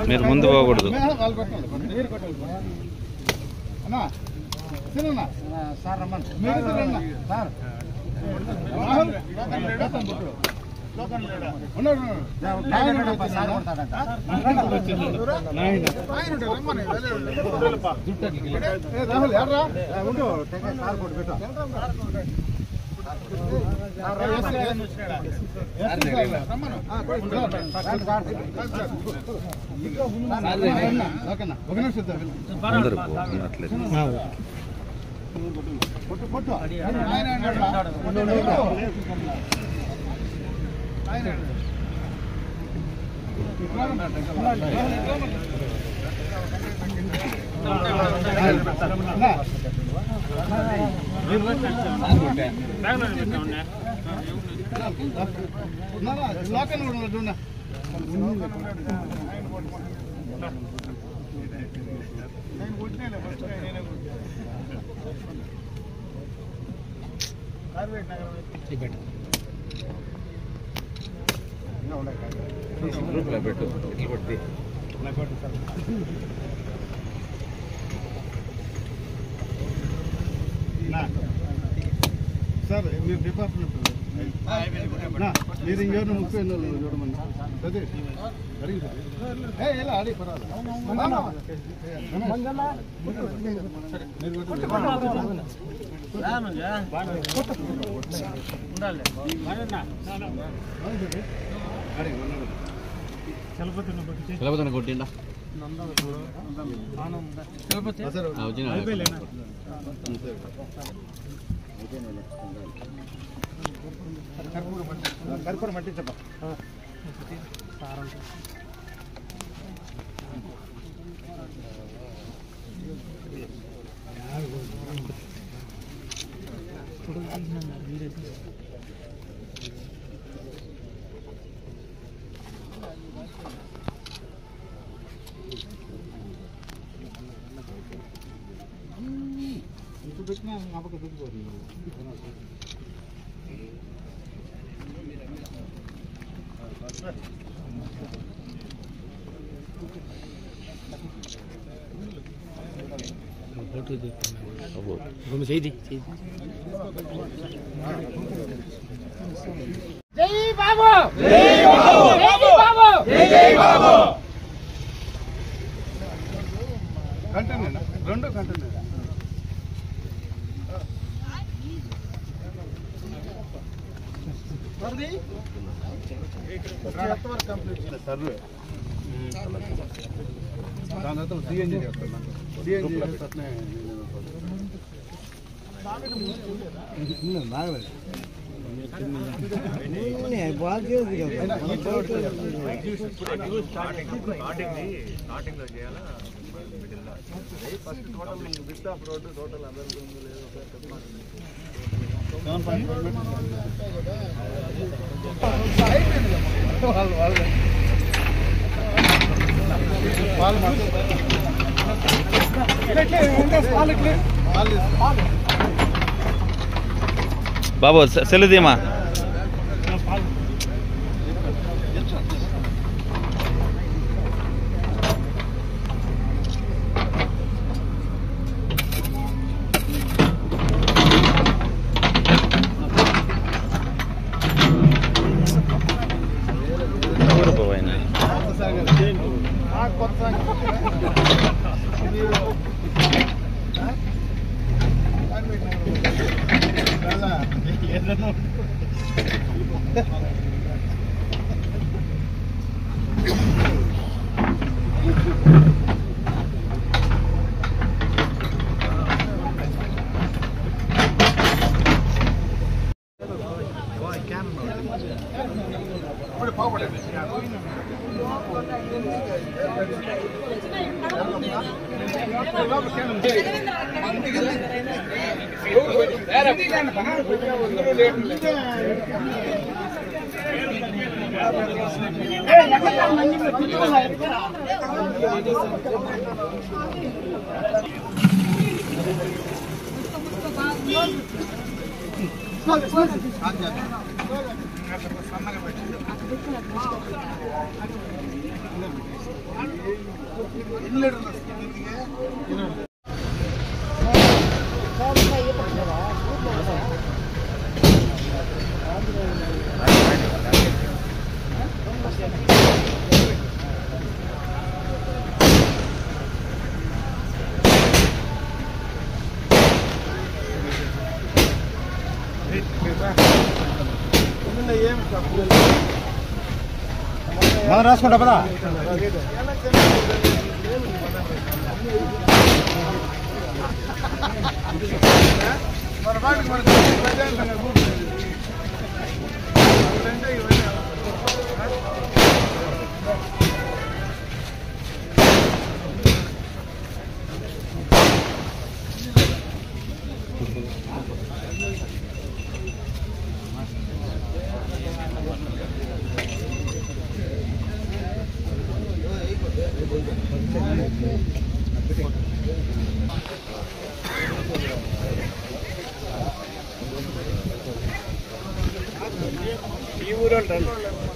మీరు ముందు పోకూడదు. సార్ మీరు డిపార్ట్మెంట్ మీరు ఇంకెవరు 30 చూడమని ఇలా అడిగి చలపతి కొట్టిండా కర్పూరం మట్టి చెప్ప పెట్టినా అప్పక దిగిపోతుంది. జై బాబు జై బాబు జై బాబు కంటెంట్ రెండు కంటెంట్ సర్వే దాని తర్వాత సిఎన్జీ చేస్తున్నా సిఎన్జీ అట్నే బాబు సెలవుదీమా మనం రాసుకుంటా పదా మన పాటికి మనకు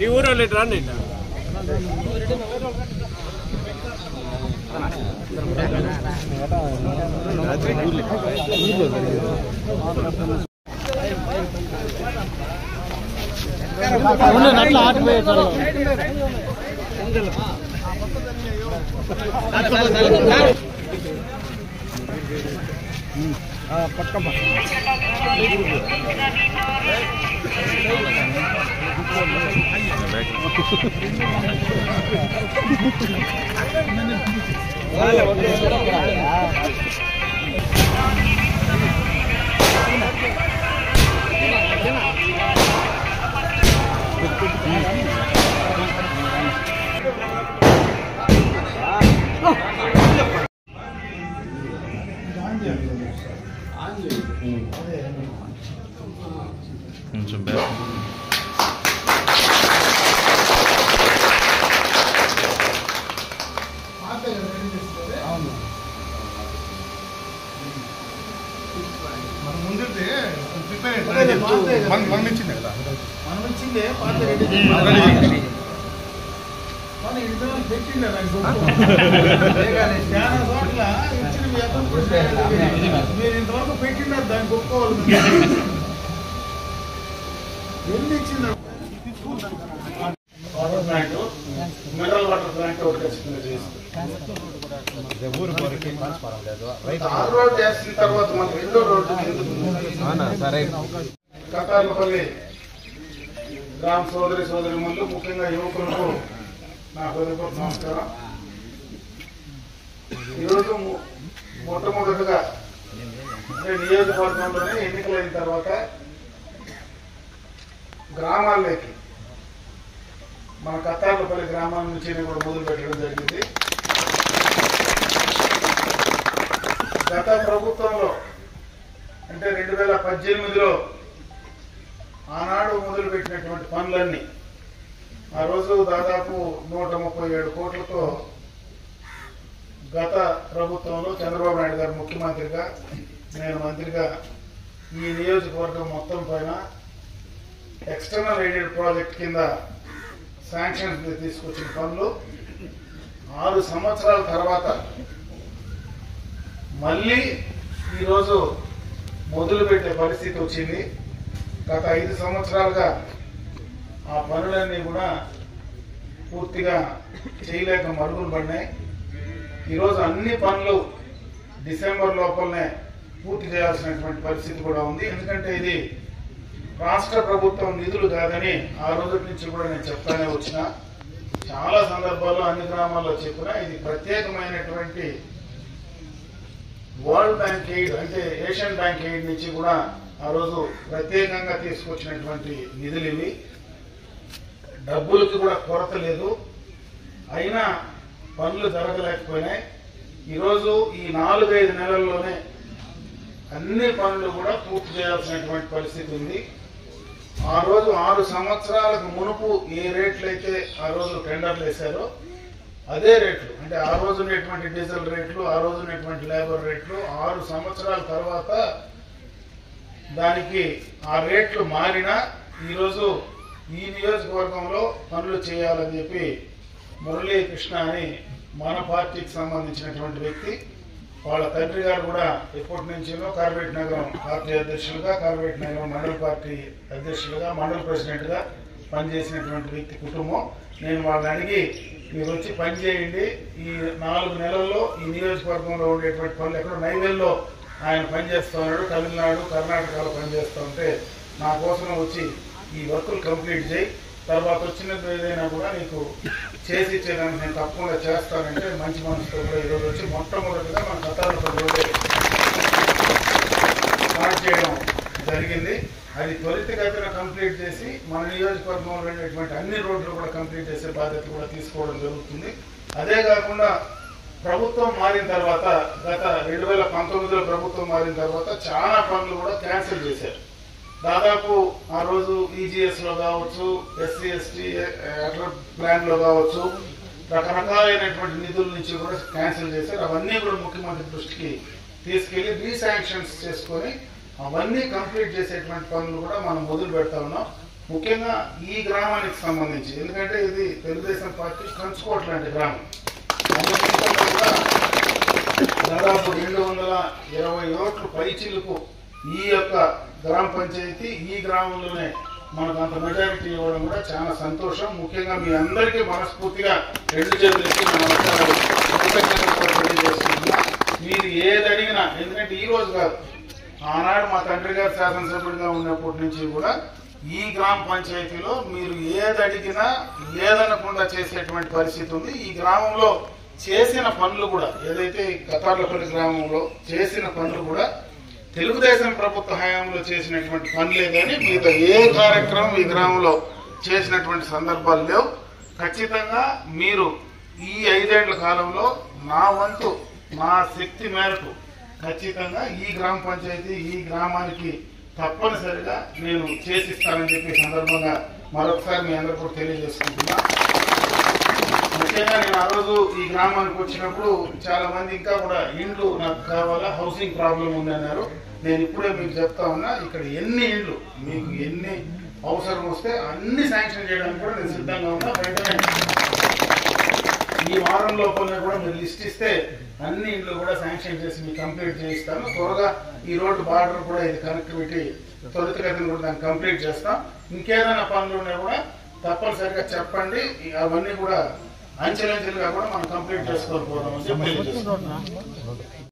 ఈ ఊరోళ్ళు రండి. పట్టుకోమ్మా కొంచెం బ్యాక్ మనం ఇచ్చిందే కదా మనం ఇచ్చిందే పాత పెట్టిండే మీరు ఇంతవరకు పెట్టినారు దానికి ఒప్పుకోవాలి ఎన్ని ఇచ్చింది water plant mineral water plant ఒకటి ఖచ్చితంగా చేస్తుంది రోడ్ చేసిన తర్వాత మనకు రెండో రోడ్డు కతార్లపల్లి గ్రామ సోదరి ముందు ముఖ్యంగా యువకులకు నా హృదయపూర్వక నమస్కారం. ఈరోజు మొట్టమొదటిగా నియోజకవర్గంలోనే ఎన్నికలైన తర్వాత గ్రామాల్లోకి మన కత్తార్లపల్లి గ్రామాల నుంచి కూడా మొదలు పెట్టడం జరిగింది. గత ప్రభుత్వంలో అంటే 2018లో ఆనాడు మొదలుపెట్టినటువంటి పనులన్నీ ఆ రోజు దాదాపు 137 కోట్లతో గత ప్రభుత్వంలో చంద్రబాబు నాయుడు గారు ముఖ్యమంత్రిగా నేను మంత్రిగా ఈ నియోజకవర్గం మొత్తం పైన ఎక్స్టర్నల్ ఎయిడెడ్ ప్రాజెక్ట్ కింద శాంక్షన్స్ తీసుకొచ్చిన పనులు 6 సంవత్సరాల తర్వాత మళ్ళీ ఈరోజు మొదలుపెట్టే పరిస్థితి వచ్చింది. గత 5 సంవత్సరాలుగా ఆ పనులన్నీ కూడా పూర్తిగా చేయలేక మరుగున పడినాయి. ఈరోజు అన్ని పనులు డిసెంబర్ లోపలనే పూర్తి చేయాల్సినటువంటి పరిస్థితి కూడా ఉంది. ఎందుకంటే ఇది రాష్ట్ర ప్రభుత్వం నిధులు కాదని ఆ రోజు నుంచి కూడా నేను చెప్తానే వచ్చిన, చాలా సందర్భాల్లో అన్ని గ్రామాల్లో చెప్పినా ఇది ప్రత్యేకమైనటువంటి వరల్డ్ బ్యాంక్ ఎయిడ్ అంటే ఏషియన్ బ్యాంక్ ఎయిడ్ నుంచి కూడా ఆ రోజు ప్రత్యేకంగా తీసుకొచ్చినటువంటి నిధులు ఇవి. డబ్బులకి కూడా కొరత లేదు, అయినా పనులు జరగలేకపోయినాయి. ఈరోజు ఈ 4-5 నెలల్లోనే అన్ని పనులు కూడా పూర్తి చేయాల్సినటువంటి పరిస్థితి ఉంది. ఆ రోజు 6 సంవత్సరాలకు మునుపు ఏ రేట్లు అయితే ఆ రోజు టెండర్లు వేశారో అదే రేట్లు, అంటే ఆ రోజు ఉన్నటువంటి డీజిల్ రేట్లు, ఆ రోజు ఉన్నటువంటి లేబర్ రేట్లు 6 సంవత్సరాల తర్వాత దానికి ఆ రేట్లు మారినా ఈరోజు ఈ నియోజకవర్గంలో పనులు చేయాలని చెప్పి మురళీకృష్ణ అని మన పార్టీకి సంబంధించినటువంటి వ్యక్తి, వాళ్ళ తండ్రి గారు కూడా ఎప్పటి నుంచినో కార్పొరేట్ నగరం పార్టీ అధ్యక్షులుగా, కార్పొరేట్ నగరం మండల పార్టీ అధ్యక్షులుగా, మండల ప్రెసిడెంట్ గా పనిచేసినటువంటి వ్యక్తి కుటుంబం. నేను వాళ్ళని అడిగి మీరు వచ్చి పని చేయండి, ఈ 4 నెలల్లో ఈ నియోజకవర్గంలో ఉండేటువంటి పనులు ఎక్కడో నైవేల్లో ఆయన పనిచేస్తూ ఉన్నాడు, తమిళనాడు కర్ణాటకలో పనిచేస్తూ ఉంటే నా కోసం వచ్చి ఈ వర్కులు కంప్లీట్ చేయి, తర్వాత వచ్చినది ఏదైనా కూడా నీకు చేసి ఇచ్చేదానికి నేను తప్పకుండా చేస్తానంటే మంచి మనసుతో కూడా ఈరోజు వచ్చి మొట్టమొదటిగా మన గతాలపల్లి స్టార్ట్ చేయడం జరిగింది. అది త్వరితగతిన కంప్లీట్ చేసి మన నియోజకవర్గంలో ఉండేటువంటి అన్ని రోడ్లు కూడా కంప్లీట్ చేసే బాధ్యత కూడా తీసుకోవడం జరుగుతుంది. అదే కాకుండా ప్రభుత్వం మారిన తర్వాత, గత 2019లో ప్రభుత్వం మారిన తర్వాత చాలా పనులు కూడా క్యాన్సిల్ చేశారు. దాదాపు ఆ రోజు ఈజీఎస్ లో కావచ్చు, ఎస్సీ ఎస్టీ ప్లాన్ లో కావచ్చు, రకరకాలైనటువంటి నిధుల నుంచి కూడా క్యాన్సిల్ చేశారు. అవన్నీ కూడా ముఖ్యమంత్రి దృష్టికి తీసుకెళ్లి రీశాంక్షన్స్ చేసుకొని అవన్నీ కంప్లీట్ చేసేటువంటి పనులు కూడా మనం మొదలు పెడతా ఉన్నాం. ముఖ్యంగా ఈ గ్రామానికి సంబంధించి, ఎందుకంటే ఇది తెలుగుదేశం పార్టీ కంచుకోట లాంటి గ్రామం, దాదాపు 220 ఓట్లు పైచిలకు ఈ యొక్క గ్రామ పంచాయతీ, ఈ గ్రామంలోనే మనకు అంత మెజారిటీ ఇవ్వడం కూడా చాలా సంతోషం. ముఖ్యంగా మీ అందరికీ మనస్ఫూర్తిగా 2 చేతులు ఇచ్చి తెలియజేస్తున్నా. మీరు ఏది అడిగినా, ఎందుకంటే ఈ రోజు కాదు, ఆనాడు మా తండ్రి గారు శాసనసభ్యుడిగా ఉన్నప్పటి నుంచి కూడా ఈ గ్రామ పంచాయతీలో మీరు ఏది అడిగినా లేదనకుండా చేసేటువంటి పరిస్థితి ఉంది. ఈ గ్రామంలో చేసిన పనులు కూడా, ఏదైతే కతార్లపల్లి గ్రామంలో చేసిన పనులు కూడా తెలుగుదేశం ప్రభుత్వ హయాంలో చేసినటువంటి పనులే కానీ మిగతా ఏ కార్యక్రమం ఈ గ్రామంలో చేసినటువంటి సందర్భాలు లేవు. ఖచ్చితంగా మీరు ఈ 5 ఏళ్ల కాలంలో నా వంతు, నా శక్తి మేరకు ఖచ్చితంగా ఈ గ్రామ పంచాయతీ, ఈ గ్రామానికి తప్పనిసరిగా నేను చేసిస్తానని చెప్పి సందర్భంగా మరొకసారి మీ అందరూ కూడా తెలియజేసుకుంటున్నా. ముఖ్యంగా నేను ఆ రోజు ఈ గ్రామానికి వచ్చినప్పుడు చాలా మంది ఇంకా కూడా ఇండ్లు నాకు కావాలా, హౌసింగ్ ప్రాబ్లం ఉంది అన్నారు. నేను ఇప్పుడే మీకు చెప్తా ఉన్నా, ఇక్కడ ఎన్ని ఇండ్లు మీకు ఎన్ని అవసరం వస్తే అన్ని శాంక్షన్ చేయడానికి కూడా నేను సిద్ధంగా ఉన్నా. వెంటనే ఈ వారం లోపలనే కూడా మీరు లిస్ట్ ఇస్తే అన్ని ఇండ్లు కూడా శాంక్షన్ చేసి మీకు కంప్లీట్ చేయిస్తాను. త్వరగా ఈ రోడ్డు బార్డర్ కూడా ఇది కనెక్టివిటీ త్వరితగతిని కూడా దాన్ని కంప్లీట్ చేస్తాం. ఇంకేదైనా పనులు ఉన్నా కూడా తప్పనిసరిగా చెప్పండి, అవన్నీ కూడా అంచెలంచెలుగా కూడా మనం కంప్లీట్ చేసుకోకపోవడం అని చెప్పి